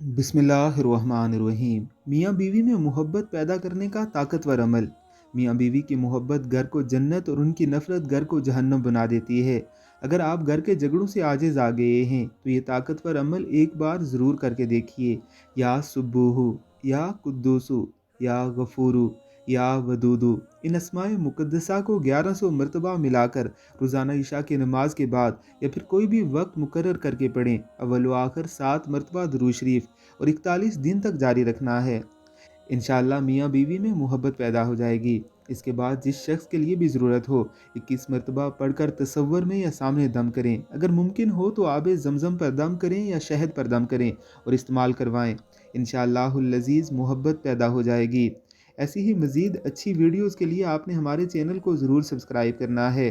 बिस्मिल्लाहिर्रहमानिर्रहीम। मियाँ बीवी में मोहब्बत पैदा करने का ताकतवर अमल। मियाँ बीवी की मोहब्बत घर को जन्नत और उनकी नफ़रत घर को जहन्नम बना देती है। अगर आप घर के झगड़ों से आजिज़ आ गए हैं तो ये ताकतवर अमल एक बार ज़रूर करके देखिए। या सुब्बूहु, या कुद्दूसु, या गफूरू, या वदूदु, इन अस्माए मुक़द्दसा को 1100 मरतबा मिलाकर रोज़ाना इशा की नमाज के बाद या फिर कोई भी वक्त मुकर्रर करके पढ़ें। अव्वल व आखिर 7 मरतबा दुरूद शरीफ और 41 दिन तक जारी रखना है। इंशाअल्लाह मियाँ बीवी में मोहब्बत पैदा हो जाएगी। इसके बाद जिस शख्स के लिए भी ज़रूरत हो 21 मरतबा पढ़कर तसव्वुर में या सामने दम करें। अगर मुमकिन हो तो आब ज़मज़म पर दम करें या शहद पर दम करें और इस्तेमाल करवाएं। इंशाअल्लाहुल लज़ीज़ मोहब्बत पैदा हो जाएगी। ऐसी ही मज़ीद अच्छी वीडियोज़ के लिए आपने हमारे चैनल को ज़रूर सब्सक्राइब करना है।